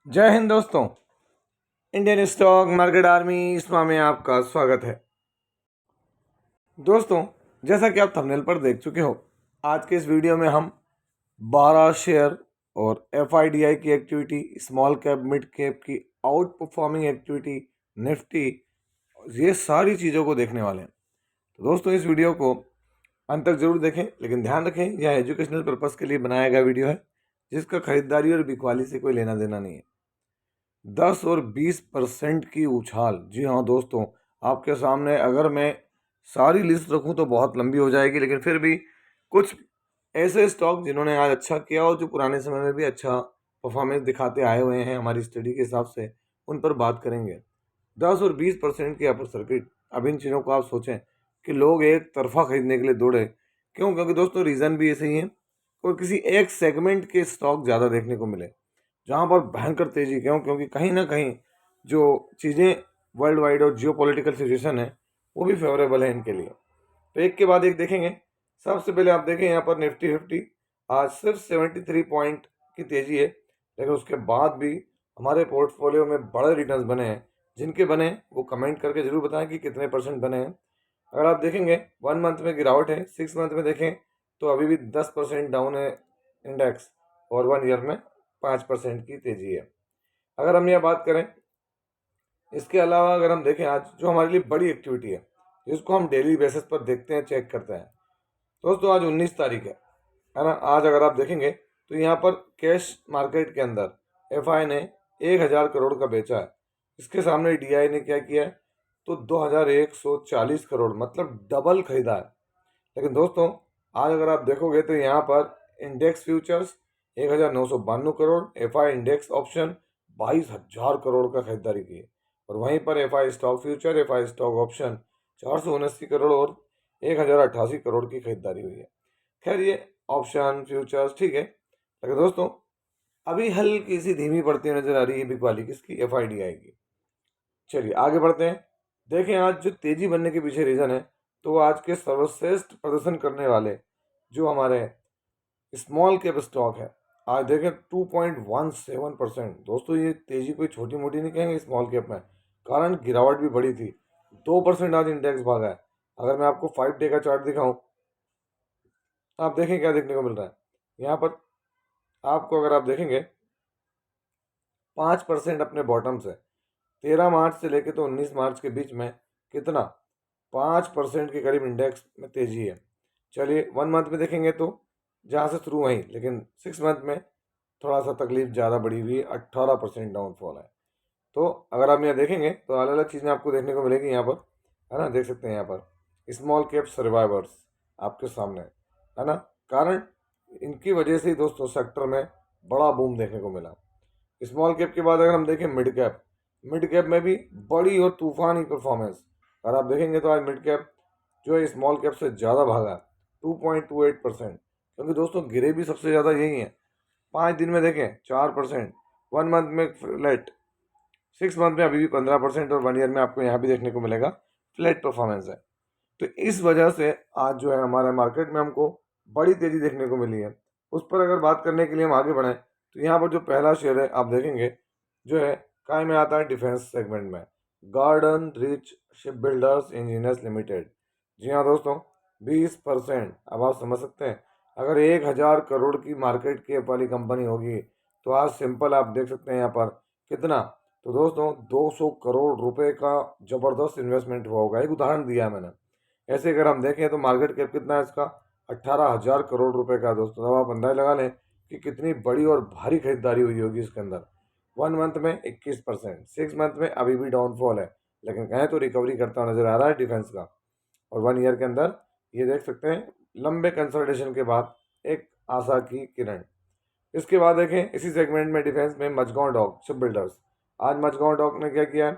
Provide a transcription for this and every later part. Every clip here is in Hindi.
जय हिंद दोस्तों। इंडियन स्टॉक मार्केट आर्मी इसमा में आपका स्वागत है। दोस्तों, जैसा कि आप थंबनेल पर देख चुके हो, आज के इस वीडियो में हम 12 शेयर और एफआईडीआई की activity, small cap mid cap की आउट परफॉर्मिंग एक्टिविटी, निफ्टी, ये सारी चीज़ों को देखने वाले हैं। तो दोस्तों, इस वीडियो को अंत तक जरूर देखें, लेकिन ध्यान रखें यह एजुकेशनल पर्पज़ के लिए बनाया गया वीडियो है, जिसका खरीदारी और बिकवाली से कोई लेना देना नहीं है। 10 और 20% की उछाल, जी हाँ दोस्तों, आपके सामने अगर मैं सारी लिस्ट रखूं तो बहुत लंबी हो जाएगी, लेकिन फिर भी कुछ ऐसे स्टॉक जिन्होंने आज अच्छा किया और जो पुराने समय में भी अच्छा परफॉर्मेंस दिखाते आए हुए हैं हमारी स्टडी के हिसाब से, उन पर बात करेंगे। 10 और 20% की अपर सर्किट, अब इन चीज़ों को आप सोचें कि लोग एक तरफा खरीदने के लिए दौड़े क्यों? क्योंकि दोस्तों रीज़न भी ऐसे ही है और किसी एक सेगमेंट के स्टॉक ज़्यादा देखने को मिले जहाँ पर भयंकर तेजी। क्यों? क्योंकि कहीं ना कहीं जो चीज़ें वर्ल्ड वाइड और जियो पॉलिटिकल सिचुएशन है वो भी फेवरेबल है इनके लिए। तो एक के बाद एक देखेंगे। सबसे पहले आप देखें यहाँ पर निफ्टी फिफ्टी आज सिर्फ 73 पॉइंट की तेजी है, लेकिन उसके बाद भी हमारे पोर्टफोलियो में बड़े रिटर्न्स बने हैं। जिनके बने वो कमेंट करके जरूर बताएं कि कितने परसेंट बने हैं। अगर आप देखेंगे 1 मंथ में गिरावट है, 6 मंथ में देखें तो अभी भी 10% डाउन है इंडेक्स, और 1 ईयर में 5% की तेजी है। अगर हम यह बात करें, इसके अलावा अगर हम देखें आज जो हमारे लिए बड़ी एक्टिविटी है जिसको हम डेली बेसिस पर देखते हैं, चेक करते हैं। दोस्तों, आज 19 तारीख है ना। आज अगर आप देखेंगे तो यहाँ पर कैश मार्केट के अंदर एफआई ने 1000 करोड़ का बेचा है। इसके सामने डीआई ने क्या किया है, तो 2140 करोड़, मतलब डबल खरीदा है। लेकिन दोस्तों, आज अगर आप देखोगे तो यहाँ पर index futures 1992 crore, FI index option 22,000 crore का खरीदारी की है, और वहीं पर FI stock future, FI stock option 479 crore और 1088 करोड़ की खरीदारी हुई है। खैर, ये ऑप्शन फ्यूचर्स ठीक है, लेकिन दोस्तों अभी हल्की सी धीमी पड़ती नजर आ रही है बिकवाली किसकी, एफआईडीआई की। चलिए आगे बढ़ते हैं। देखें आज जो तेजी बनने के पीछे रीज़न है, तो वो आज के सर्वश्रेष्ठ प्रदर्शन करने वाले जो हमारे स्मॉल कैप स्टॉक है, आज देखें 2.17%। दोस्तों, ये तेजी कोई छोटी मोटी नहीं कहेंगे स्मॉल कैप में, कारण गिरावट भी बड़ी थी। 2% आज इंडेक्स भागा है। अगर मैं आपको 5 डे का चार्ट दिखाऊं, आप देखें क्या देखने को मिल रहा है यहाँ पर। आपको अगर आप देखेंगे 5% अपने बॉटम से 13 मार्च से लेके तो 19 मार्च के बीच में कितना, 5% के करीब इंडेक्स में तेजी है। चलिए 1 मंथ में देखेंगे तो जहाँ से शुरू वहीं, लेकिन 6 मंथ में थोड़ा सा तकलीफ ज़्यादा बढ़ी हुई है, 18% डाउनफॉल है। तो अगर आप यहाँ देखेंगे तो अलग अलग चीज़ें आपको देखने को मिलेगी यहाँ पर, है ना। देख सकते हैं यहाँ पर स्मॉल कैप सर्वाइवर्स आपके सामने, है ना। कारण इनकी वजह से ही दोस्तों सेक्टर में बड़ा बूम देखने को मिला। स्मॉल कैप के बाद अगर हम देखें मिड कैप, मिड कैप में भी बड़ी और तूफानी परफॉर्मेंस। अगर आप देखेंगे तो आज मिड कैप जो है स्मॉल कैप से ज़्यादा भागा, 2.28%। क्योंकि दोस्तों गिरे भी सबसे ज़्यादा यही हैं। 5 दिन में देखें 4%, 1 मंथ में फ्लैट, 6 मंथ में अभी भी 15%, और 1 ईयर में आपको यहाँ भी देखने को मिलेगा फ्लैट परफॉर्मेंस है। तो इस वजह से आज जो है हमारे मार्केट में हमको बड़ी तेज़ी देखने को मिली है। उस पर अगर बात करने के लिए हम आगे बढ़ें तो यहाँ पर जो पहला शेयर है आप देखेंगे जो है काय में आता है, डिफेंस सेगमेंट में, Garden Reach Shipbuilders Engineers Limited. जी हाँ दोस्तों, 20%। अब आप समझ सकते हैं अगर 1000 करोड़ की मार्केट कैप वाली कंपनी होगी तो आज सिंपल आप देख सकते हैं यहाँ पर कितना, तो दोस्तों 200 करोड़ रुपए का ज़बरदस्त इन्वेस्टमेंट हुआ होगा। एक उदाहरण दिया है मैंने। ऐसे अगर हम देखें तो मार्केट कैप कितना है इसका, 18,000 करोड़ रुपए का। दोस्तों अब आप अंदाजा लगा लें कि कितनी बड़ी और भारी खरीदारी हुई होगी इसके अंदर। 1 मंथ में 21%, 6 मंथ में अभी भी डाउनफॉल है, लेकिन कहें तो रिकवरी करता हुआ नजर आ रहा है डिफेंस का। और 1 ईयर के अंदर ये देख सकते हैं लंबे कंसल्टेशन के बाद एक आशा की किरण। इसके बाद देखें इसी सेगमेंट में डिफेंस में मजगांव डॉक शिप बिल्डर्स। आज मजगांव डॉक ने क्या किया है,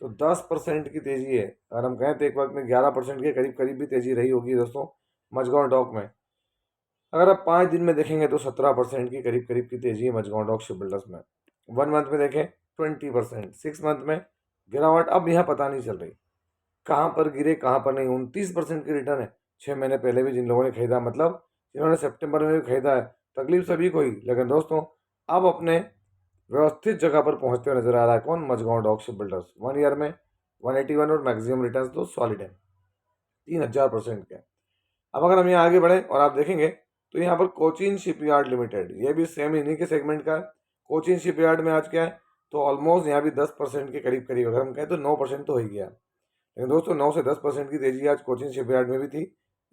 तो 10% की तेजी है। अगर हम कहें तो एक वक्त में 11% के करीब करीब भी तेजी रही होगी दोस्तों मजगांव डॉक में। अगर आप 5 दिन में देखेंगे तो 17% की करीब करीब की तेजी है मजगांव डॉक शिप बिल्डर्स में। 1 मंथ में देखें 20%, 6 मंथ में गिरावट अब यहाँ पता नहीं चल रही कहाँ पर गिरे कहाँ पर नहीं। 29% की रिटर्न है। 6 महीने पहले भी जिन लोगों ने खरीदा, मतलब जिन्होंने सितंबर में भी खरीदा है, तकलीफ सभी को ही, लेकिन दोस्तों अब अपने व्यवस्थित जगह पर पहुंचते हुए नजर आ रहा है। कौन? Mazagaon dock ship builders. 1 year में 181 और मैक्सिमम रिटर्न तो सॉलिड है, 3000% के। अब अगर हम यहाँ आगे बढ़े और आप देखेंगे तो यहाँ पर कोचिन शिपयार्ड लिमिटेड, ये भी सेम इन्हीं के सेगमेंट का है। कोचिन शिपयार्ड में आज क्या है, तो ऑलमोस्ट यहाँ भी 10% के करीब करीब, अगर हम कहें तो 9% तो हो ही गया। लेकिन दोस्तों 9 से 10% की तेजी आज कोचिन शिपयार्ड में भी थी।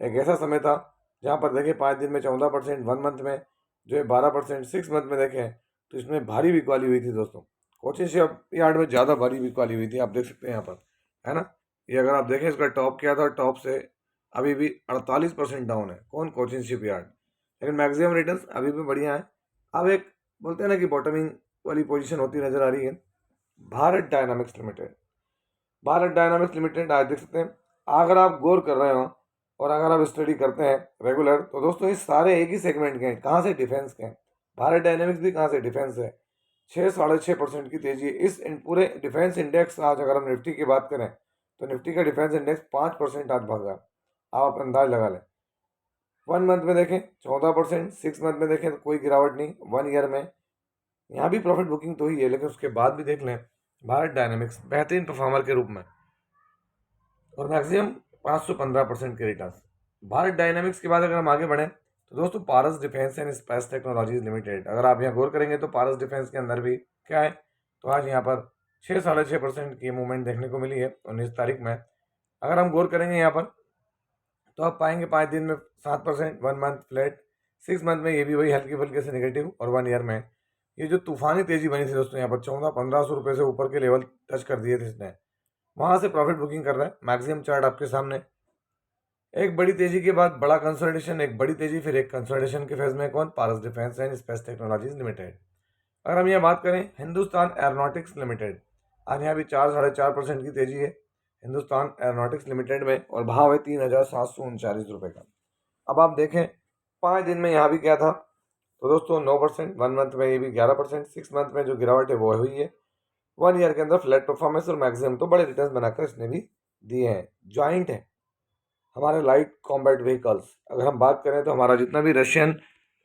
एक ऐसा समय था जहाँ पर देखें 5 दिन में 14%, 1 मंथ में जो है 12%, 6 मंथ में देखें तो इसमें भारी बिकवाली हुई थी दोस्तों। कोचिन शिपयार्ड में ज़्यादा भारी बिकवाली हुई थी, आप देख सकते हैं यहाँ पर, है ना। ये अगर आप देखें इसका टॉप क्या था, टॉप से अभी भी 48% डाउन है। कौन? कोचिन शिपयार्ड। लेकिन मैक्सिमम रिटर्न्स अभी भी बढ़िया है। अब एक बोलते हैं ना कि बॉटमिंग वाली पोजीशन होती नजर आ रही है। Bharat dynamics limited, Bharat dynamics limited आज देख सकते हैं, अगर आप गौर कर रहे हो और अगर आप स्टडी करते हैं रेगुलर, तो दोस्तों ये सारे एक ही सेगमेंट के हैं। कहाँ से? डिफेंस के हैं। भारत डायनामिक्स भी कहाँ से? डिफेंस है। 6-6.5% की तेजी है इस पूरे डिफेंस इंडेक्स। आज अगर हम निफ्टी की बात करें तो निफ्टी का डिफेंस इंडेक्स 5% आज भागा। आप अंदाज लगा लें। 1 मंथ में देखें 14%, 6 मंथ में देखें तो कोई गिरावट नहीं, 1 ईयर में यहाँ भी प्रॉफिट बुकिंग तो ही है। लेकिन उसके बाद भी देख लें भारत डायनामिक्स बेहतरीन परफॉर्मर के रूप में और मैक्सिमम 515% के रिटर्न। भारत डायनामिक्स के बाद अगर हम आगे बढ़ें तो दोस्तों Paras Defence and Space Technologies Limited, अगर आप यहाँ गौर करेंगे तो पारस डिफेंस के अंदर भी क्या है, तो आज यहाँ पर 6-6.5% की मूवमेंट देखने को मिली है 19 तारीख में। अगर हम गौर करेंगे यहाँ पर तो आप पाएंगे 5 दिन में 7%, 1 मंथ फ्लैट, 6 मंथ में ये भी वही हल्की फुल्के से नेगेटिव, और 1 ईयर में ये जो तूफानी तेजी बनी थी दोस्तों, यहाँ पर 1400-1500 रुपये से ऊपर के लेवल टच कर दिए थे इसने, वहाँ से प्रॉफिट बुकिंग कर रहा है। मैक्सिमम चार्ट आपके सामने। एक बड़ी तेजी के बाद बड़ा कंसोलिडेशन, एक बड़ी तेजी, फिर एक कंसोलिडेशन के फेज में। कौन? Paras Defence and Space Technologies Limited. अगर हम यहाँ बात करें हिंदुस्तान एरोनॉटिक्स लिमिटेड, आज यहाँ भी 4-4.5% की तेजी है हिंदुस्तान एरोनॉटिक्स लिमिटेड में और भाव है 3739 रुपये का। अब आप देखें 5 दिन में यहाँ भी क्या था, तो दोस्तों 9%, 1 मंथ में ये भी 11%, 6 मंथ में जो गिरावट है वो हुई है, 1 ईयर के अंदर फ्लैट परफॉर्मेंस और मैक्सिमम तो बड़े रिटर्न बनाकर इसने भी दिए हैं। जॉइंट है हमारे लाइट कॉम्बैट व्हीकल्स, अगर हम बात करें तो हमारा जितना भी रशियन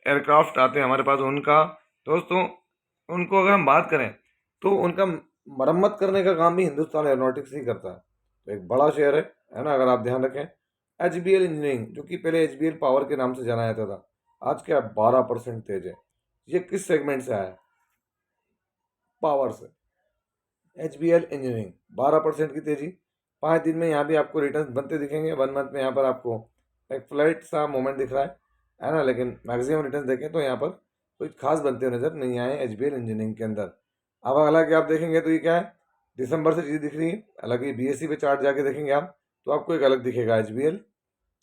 एयरक्राफ्ट आते हैं हमारे पास, उनका दोस्तों उनको अगर हम बात करें तो उनका मरम्मत करने का काम भी हिंदुस्तान एरोनॉटिक्स ही करता है। तो एक बड़ा शेयर है ना। अगर आप ध्यान रखें HBL इंजीनियरिंग, जो कि पहले HBL पावर के नाम से जाना जाता था, आज क्या 12% तेज है। ये किस सेगमेंट से आया है? पावर से। HBL इंजीनियरिंग 12% की तेजी, 5 दिन में यहाँ भी आपको रिटर्न बनते दिखेंगे। 1 मंथ में यहाँ पर आपको एक फ्लैट सा मोमेंट दिख रहा है ना। लेकिन मैक्सिमम रिटर्न देखें तो यहाँ पर कोई खास बनते हुए नजर नहीं आए HBL इंजीनियरिंग के अंदर। अब हालांकि आप देखेंगे तो ये क्या है, दिसंबर से चीज़ दिख रही है। हालांकि BSE पे चार्ट जाके देखेंगे आप तो आपको एक अलग दिखेगा HBL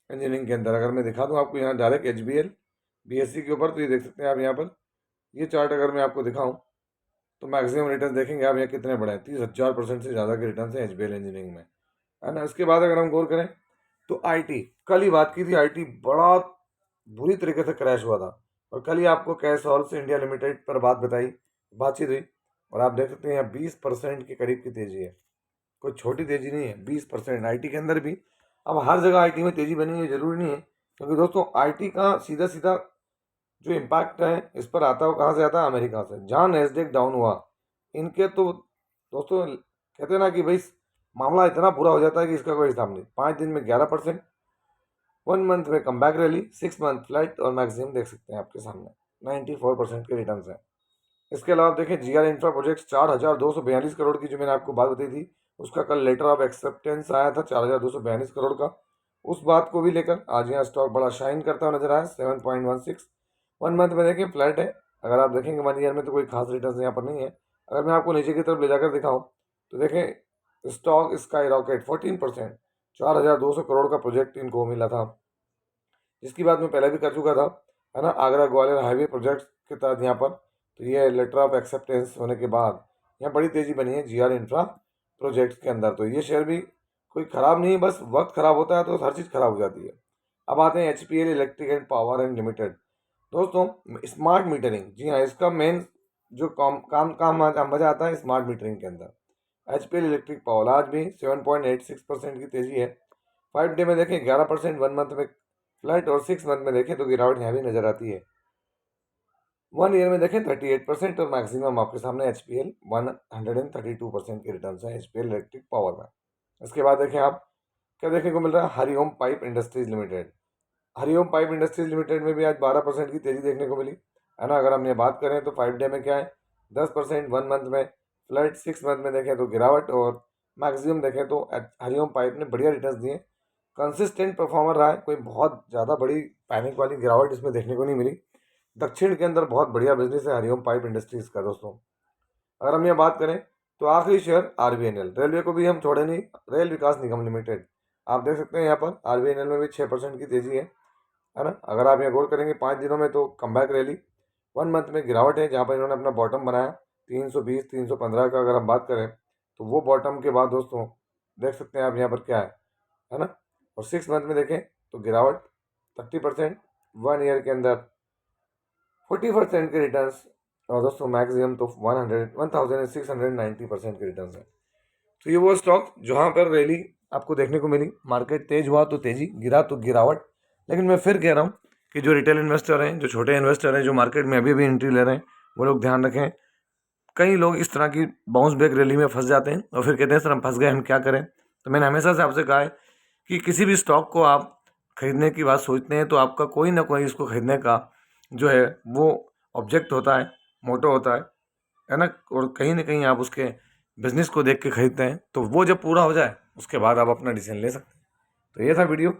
इंजीनियरिंग के अंदर। अगर मैं दिखा दूँ आपको यहाँ डायरेक्ट HBL BSE के ऊपर, तो ये देख सकते हैं आप यहाँ पर, ये चार्ट अगर मैं आपको दिखाऊँ तो मैक्सिमम रिटर्न देखेंगे आप यहाँ कितने बड़े हैं, 30,000% से ज़्यादा के रिटर्न है HBL इंजीनियरिंग में, है ना। इसके बाद अगर हम गौर करें तो IT, कल ही बात की थी, IT बड़ा बुरी तरीके से क्रैश हुआ था और कल ही आपको कैश हॉल्स इंडिया लिमिटेड पर बातचीत हुई और आप देख सकते हैं यहाँ 20% के करीब की तेजी है। कोई छोटी तेजी नहीं है, 20% IT के अंदर भी। अब हर जगह IT में तेजी बनी है जरूरी नहीं है, क्योंकि दोस्तों IT का सीधा सीधा जो इम्पैक्ट है इस पर आता है वो कहाँ से आता है? अमेरिका से। जहाँ नेस्डेक डाउन हुआ, इनके तो दोस्तों कहते हैं ना कि भाई मामला इतना बुरा हो जाता है कि इसका कोई हिसाब नहीं। 5 दिन में 11%, 1 मंथ में come back rally, 6 month flat और मैक्सिमम देख सकते हैं आपके सामने 94% के रिटर्न है। इसके अलावा आप देखें GR इंफ्रा प्रोजेक्ट्स 4,242 करोड़ की जो मैंने आपको बात बताई थी, उसका कल लेटर ऑफ एक्सेप्टेंस आया था 4,242 करोड़ का। उस बात को भी लेकर आज यहाँ स्टॉक बड़ा शाइन करता हुआ नजर आया 7.16। 1 मंथ में देखें फ्लैट है। अगर आप देखेंगे 1 ईयर में तो कोई खास रिटर्न यहाँ पर नहीं है। अगर मैं आपको नीचे की तरफ ले जाकर दिखाऊँ तो देखें स्टॉक स्काई रॉकेट 14%, 4,200 करोड़ का प्रोजेक्ट इनको मिला था, जिसकी बात मैं पहले भी कर चुका था, है ना। आगरा ग्वालियर हाईवे प्रोजेक्ट के तहत यहाँ पर तो ये लेटर ऑफ एक्सेप्टेंस होने के बाद यहाँ बड़ी तेजी बनी है GR इंफ्रा प्रोजेक्ट्स के अंदर। तो ये शेयर भी कोई ख़राब नहीं, बस वक्त ख़राब होता है तो हर चीज़ ख़राब हो जाती है। अब आते हैं HPL electric and power and limited. दोस्तों स्मार्ट मीटरिंग, जी हाँ, इसका मेन जो काम मज़ा आता है स्मार्ट मीटरिंग के अंदर। HPL इलेक्ट्रिक पावर आज भी 7.86% की तेज़ी है। 5 डे में देखें 11%, 1 मंथ में फ्लैट और 6 मंथ में देखें तो गिरावट यहाँ भी नज़र आती है। 1 ईयर में देखें 38% और मैक्सिमम आपके सामने HPL 132% के रिटर्न है HPL इलेक्ट्रिक पावर में। इसके बाद देखें आप क्या देखने को मिल रहा है, Hariom pipe industries limited. Hariom pipe industries limited में भी आज 12% की तेजी देखने को मिली है ना। अगर हम ये बात करें तो 5 डे में क्या है 10%, 1 मंथ में फ्लैट, 6 मंथ में देखें तो गिरावट, और मैक्सिमम देखें तो हरिओम पाइप ने बढ़िया रिटर्न दिए, कंसिस्टेंट परफॉर्मर रहा है, कोई बहुत ज़्यादा बड़ी पैनिक वाली गिरावट इसमें देखने को नहीं मिली। दक्षिण के अंदर बहुत बढ़िया बिजनेस है हरिओम पाइप इंडस्ट्रीज का दोस्तों। अगर हम ये बात करें तो आखिरी शेयर RVNL, रेलवे को भी हम छोड़े नहीं, रेल विकास निगम लिमिटेड। आप देख सकते हैं यहाँ पर RVNL में भी 6% की तेजी है ना। अगर आप यहाँ गौर करेंगे 5 दिनों में तो कमबैक रैली, 1 मंथ में गिरावट है, जहाँ पर इन्होंने अपना बॉटम बनाया 320 315 का। अगर हम बात करें तो वो बॉटम के बाद दोस्तों देख सकते हैं आप यहाँ पर क्या है ना। और 6 मंथ में देखें तो गिरावट 30%, 1 ईयर के अंदर 40% के रिटर्न्स, और दोस्तों मैक्सिमम तो 1690% के रिटर्न्स हैं। तो ये वो स्टॉक जहाँ पर रैली आपको देखने को मिली, मार्केट तेज हुआ तो तेजी, गिरा तो गिरावट। लेकिन मैं फिर कह रहा हूँ कि जो रिटेल इन्वेस्टर हैं, जो छोटे इन्वेस्टर हैं, जो मार्केट में अभी भी एंट्री ले रहे हैं, वो लोग ध्यान रखें। कई लोग इस तरह की बाउंस बैक रैली में फंस जाते हैं और फिर कहते हैं सर हम फंस गए, हम क्या करें। तो मैंने हमेशा से आपसे कहा है कि किसी भी स्टॉक को आप खरीदने की बात सोचते हैं तो आपका कोई ना कोई इसको खरीदने का जो है वो ऑब्जेक्ट होता है, मोटो होता है ना। और कहीं ना कहीं आप उसके बिजनेस को देख के खरीदते हैं, तो वो जब पूरा हो जाए उसके बाद आप अपना डिसीजन ले सकते हैं। तो ये था वीडियो,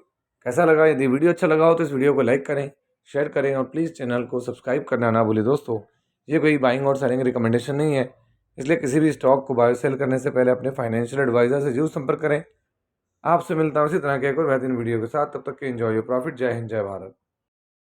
कैसा लगा? यदि वीडियो अच्छा लगा हो तो इस वीडियो को लाइक करें, शेयर करें और प्लीज़ चैनल को सब्सक्राइब करना ना भूलें दोस्तों। ये कोई बाइंग और सेलिंग रिकमेंडेशन नहीं है, इसलिए किसी भी स्टॉक को बाय सेल करने से पहले अपने फाइनेंशियल एडवाइजर से जरूर संपर्क करें। आपसे मिलता हूँ इसी तरह के एक और बेहतरीन वीडियो के साथ, तब तक के एंजॉय योर प्रॉफिट। जय हिंद, जय भारत।